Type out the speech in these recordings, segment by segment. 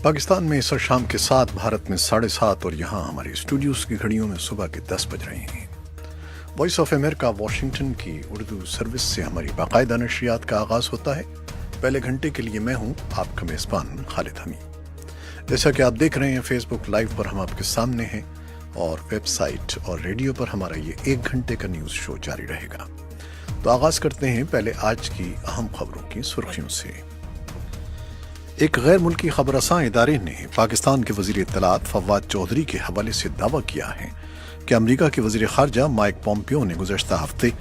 पाकिस्तान में इस वक्त शाम के 7, भारत में 7:30 और यहाँ हमारे स्टूडियोज़ की घड़ियों में सुबह के 10 बज रहे हैं। वॉइस ऑफ अमेरिका वाशिंगटन की उर्दू सर्विस से हमारी बाकायदा नशरियात का आगाज़ होता है। पहले घंटे के लिए मैं हूँ आपका मेज़बान खालिद हमीद। जैसा कि आप देख रहे हैं फेसबुक लाइव पर हम आपके सामने हैं और वेबसाइट और रेडियो पर हमारा ये 1 घंटे का न्यूज़ शो जारी रहेगा। तो आगाज़ करते हैं पहले आज की अहम खबरों की सुर्खियों से। एक गैर मुल्की खबरसां इदारे ने पाकिस्तान के वज़ीर इत्तलात फवाद चौधरी के हवाले से दावा किया है कि अमेरिका के वज़ीर ख़ारजा माइक पॉम्पियो ने गुज़श्ता हफ्ते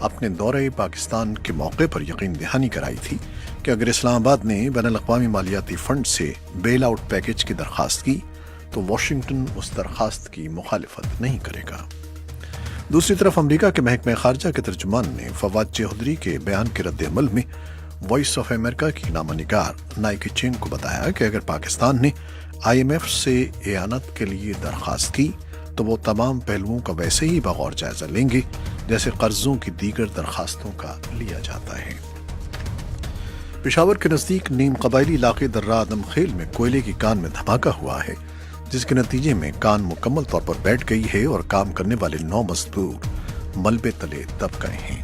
अपने दौरे पाकिस्तान के मौके पर यकीन दहानी कराई थी कि अगर इस्लामाबाद ने बैनुल-अक़वामी मालियाती फ़ंड से बेल आउट पैकेज की दरख्वास्त की तो वाशिंगटन उस दरख्वास्त की मुखालिफत नहीं करेगा। दूसरी तरफ अमेरिका के महकमे ख़ारजा के तर्जुमान ने फवाद चौधरी के बयान के रद्द अमल में वॉइस ऑफ अमेरिका की नामनिगार नाइकी चेंग को बताया कि अगर पाकिस्तान ने IMF से एआनत के लिए दरख्वास्त की तो वो तमाम पहलुओं का वैसे ही बगौर जायजा लेंगे जैसे कर्जों की दीगर दरख्वास्तों का लिया जाता है। पेशावर के नज़दीक नीम कबायली इलाके दर्रा आदम खेल में कोयले की कान में धमाका हुआ है, जिसके नतीजे में कान मुकम्मल तौर पर बैठ गई है और काम करने वाले 9 मजदूर मलबे तले दब गए हैं।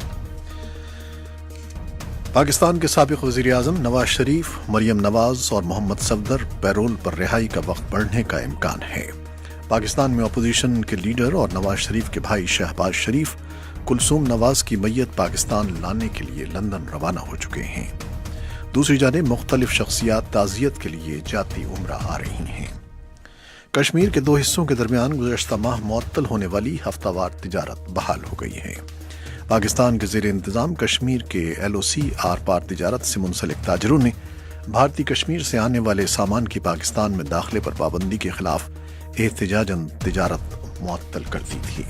पाकिस्तान के साबिक वज़ीर आज़म नवाज शरीफ, मरियम नवाज और मोहम्मद सफदर पैरोल पर रिहाई का वक्त बढ़ने का इम्कान है। पाकिस्तान में अपोजिशन के लीडर और नवाज शरीफ के भाई शहबाज शरीफ कुलसूम नवाज की मैयत पाकिस्तान लाने के लिए लंदन रवाना हो चुके हैं। दूसरी जानिब मुख्तलिफ शख्सियात ताज़ियत के लिए जाती उम्रा आ रही हैं। कश्मीर के 2 हिस्सों के दरमियान गुज़श्ता माह मुअत्तल होने वाली हफ्तावार तिजारत बहाल हो गई है। पाकिस्तान के ज़ेर इंतज़ाम कश्मीर के LOC आर पार तिजारत से मुंसलिक ताजरों ने भारतीय कश्मीर से आने वाले सामान की पाकिस्तान में दाखिले पर पाबंदी के खिलाफ एहतजाजन तिजारत मुअत्तल कर दी थी।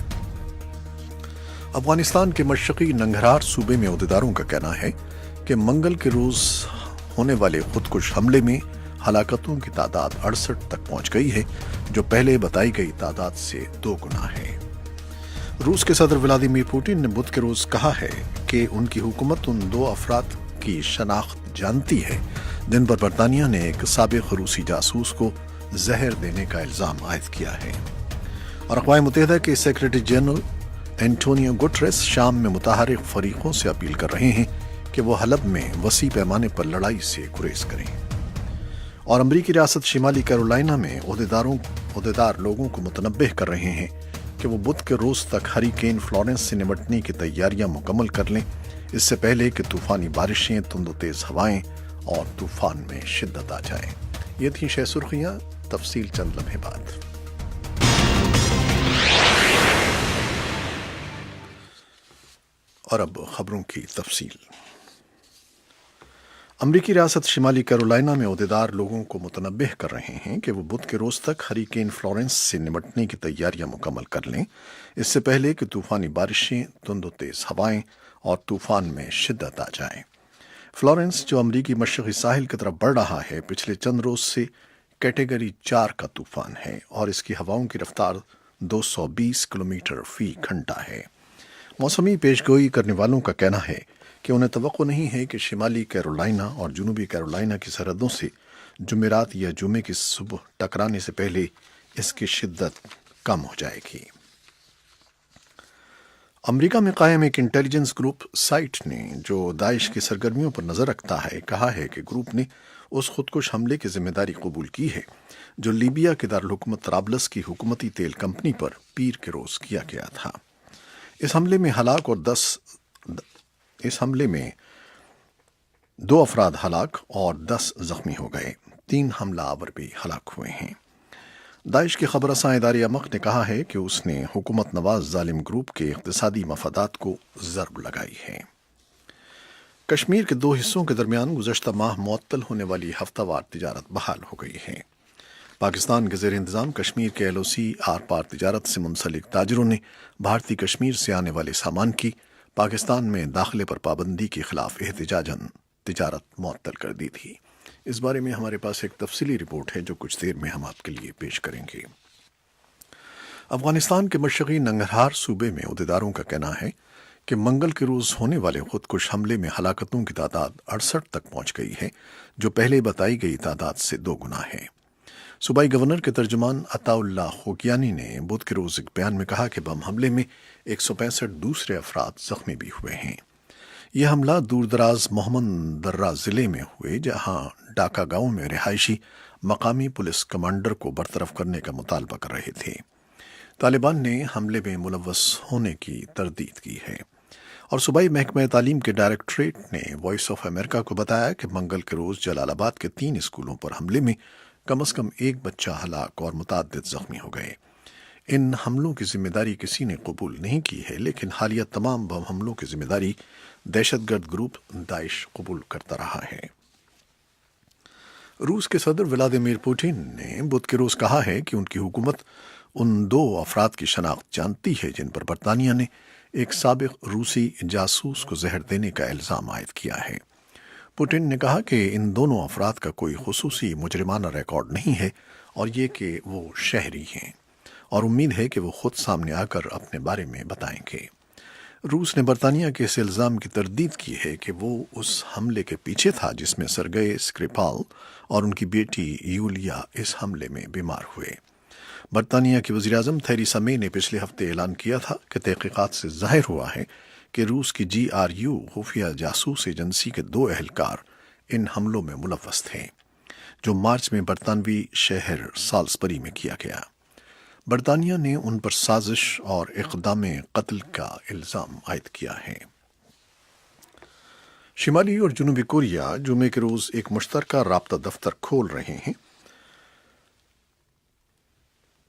अफगानिस्तान के मशरक़ी नंगरहार सूबे में अहदेदारों का कहना है कि मंगल के रोज़ होने वाले खुदकुश हमले में हलाकतों की तादाद 68 तक पहुंच गई है, जो पहले बताई गई तादाद से 2 गुना है। रूस के सदर व्लादिमीर पुतिन ने बुध के रोज कहा है कि उनकी हुकूमत उन 2 अफराद की शनाख्त जानती है जिन पर बरतानिया ने एक साबिक रूसी जासूस को जहर देने का इल्ज़ाम आयद किया है। और अक़वाम मुत्तहिदा के सेक्रेटरी जनरल एंटोनियो गुटरेस शाम में मुताहरिक फरीकों से अपील कर रहे हैं कि वो हलब में वसी पैमाने पर लड़ाई से गुरेज करें। और अमरीकी रियासत शिमाली कैरोलिना में ओहदेदार लोगों को मुतनब्बिह कर रहे हैं कि वो बुध के रोज तक हरिकेन फ्लोरेंस से निपटने की तैयारियां मुकम्मल कर लें, इससे पहले कि तूफानी बारिशें, तुंद तेज हवाएं और तूफान में शिद्दत आ जाए। ये थी 6 सुर्खियां, तफसील चंद लम्हे बाद। और अब खबरों की तफसील। अमरीकी रियासत शिमाली कैरोलिना में ओहदेदार लोगों को मुतनब्बिह कर रहे हैं कि वो बुध के रोज तक हरिकेन फ्लोरेंस से निपटने की तैयारियां मुकम्मल कर लें, इससे पहले कि तूफानी बारिशें, तुंद तेज हवाएं और तूफान में शिद्दत आ जाए। फ्लोरेंस, जो अमरीकी मशरक़ी साहिल की तरफ बढ़ रहा है, पिछले चंद रोज से कैटेगरी 4 का तूफान है और इसकी हवाओं की रफ्तार 220 किलोमीटर फी घंटा है। मौसमी पेशगोई करने वालों का कहना है कि उन्हें तवक्को नहीं है कि शिमाली कैरोलिना और जनूबी कैरोलिना की सरहदों से जुमेरात या जुमे की सुबह टकराने से पहले इसकी शिद्दत कम हो जाएगी। अमेरिका में कायम एक इंटेलिजेंस ग्रुप साइट ने, जो दाइश की सरगर्मियों पर नजर रखता है, कहा है कि ग्रुप ने उस खुदकुश हमले की जिम्मेदारी कबूल की है जो लीबिया के दारुल-हुकूमत तराबलस की हुकूमती तेल कंपनी पर पीर के रोज किया गया था। इस हमले में 2 अफराद हलाक और 10 जख्मी हो गए। 3 हमलावर भी हलाक हुए हैं। दाइश के खबरसां इदारे अमक ने कहा है कि उसने हुकूमत नवाज जालिम ग्रुप के इक़्तिसादी मफादात को ज़र्ब लगाई है। कश्मीर के 2 हिस्सों के दरमियान गुज़श्ता माह मुअत्तल होने वाली हफ्तावार तिजारत बहाल हो गई है। पाकिस्तान के ज़ेर इंतज़ाम कश्मीर के LOC आर पार तिजारत से मुंसलिक ताजरों ने भारतीय कश्मीर से आने वाले सामान की पाकिस्तान में दाखिले पर पाबंदी के खिलाफ एहतजाजन तिजारत मुअत्तल कर दी थी। इस बारे में हमारे पास एक तफसीली रिपोर्ट है जो कुछ देर में हम आपके लिए पेश करेंगे। अफगानिस्तान के मशरक़ी नंगरहार सूबे में अहदेदारों का कहना है कि मंगल के रोज होने वाले खुदकुश हमले में हलाकतों की तादाद 68 तक पहुंच गई है, जो पहले बताई गई तादाद से 2 गुना है। صوبائی گورنر کے ترجمان عطاءاللہ خوگیانی نے بدھ کے روز ایک بیان میں کہا کہ بم حملے میں 165 دوسرے افراد زخمی بھی ہوئے ہیں۔ یہ حملہ دور دراز محمد درہ ضلع میں ہوئے، جہاں ڈاکا گاؤں میں رہائشی مقامی پولیس کمانڈر کو برطرف کرنے کا مطالبہ کر رہے تھے۔ طالبان نے حملے میں ملوث ہونے کی تردید کی ہے، اور صوبائی محکمہ تعلیم کے ڈائریکٹوریٹ نے وائس آف امریکہ کو بتایا کہ منگل کے روز جلال آباد کے 3 اسکولوں پر حملے میں کم از کم 1 بچہ ہلاک اور متعدد زخمی ہو گئے۔ ان حملوں کی ذمہ داری کسی نے قبول نہیں کی ہے، لیکن حالیہ تمام بم حملوں کی ذمہ داری دہشت گرد گروپ داعش قبول کرتا رہا ہے۔ روس کے صدر ولادیمیر پوٹن نے بدھ کے روز کہا ہے کہ ان کی حکومت ان 2 افراد کی شناخت جانتی ہے جن پر برطانیہ نے ایک سابق روسی جاسوس کو زہر دینے کا الزام عائد کیا ہے۔ پوٹن نے کہا کہ ان دونوں افراد کا کوئی خصوصی مجرمانہ ریکارڈ نہیں ہے، اور یہ کہ وہ شہری ہیں، اور امید ہے کہ وہ خود سامنے آ کر اپنے بارے میں بتائیں گے۔ روس نے برطانیہ کے اس الزام کی تردید کی ہے کہ وہ اس حملے کے پیچھے تھا جس میں سرگئی اسکریپال اور ان کی بیٹی یولیا اس حملے میں بیمار ہوئے۔ برطانیہ کی وزیراعظم تھیریسا مے نے پچھلے ہفتے اعلان کیا تھا کہ تحقیقات سے ظاہر ہوا ہے کہ روس کی GRU خفیہ جاسوس ایجنسی کے 2 اہلکار ان حملوں میں ملوث تھے، جو مارچ میں برطانوی شہر سالزبری میں کیا گیا۔ برطانیہ نے ان پر سازش اور اقدام قتل کا الزام عائد کیا ہے۔ شمالی اور جنوبی کوریا جمعے کے روز ایک مشترکہ رابطہ دفتر کھول رہے ہیں،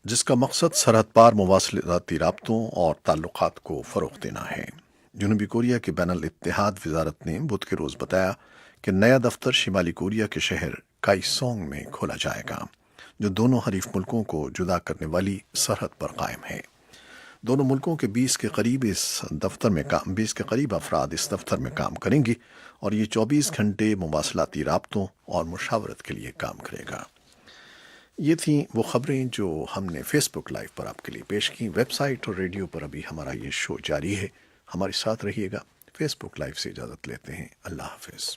جس کا مقصد سرحد پار مواصلاتی رابطوں اور تعلقات کو فروغ دینا ہے۔ جنوبی کوریا کی بین الاتحاد وزارت نے بدھ کے روز بتایا کہ نیا دفتر شمالی کوریا کے شہر کائسونگ میں کھولا جائے گا، جو دونوں حریف ملکوں کو جدا کرنے والی سرحد پر قائم ہے۔ دونوں ملکوں کے 20 کے قریب افراد اس دفتر میں کام کریں گے، اور یہ 24 گھنٹے مواصلاتی رابطوں اور مشاورت کے لیے کام کرے گا۔ یہ تھیں وہ خبریں جو ہم نے فیس بک لائیو پر آپ کے لیے پیش کی۔ ویب سائٹ اور ریڈیو پر ابھی ہمارا یہ شو جاری ہے، ہمارے ساتھ رہیے گا۔ فیس بک لائیو سے اجازت لیتے ہیں، اللہ حافظ۔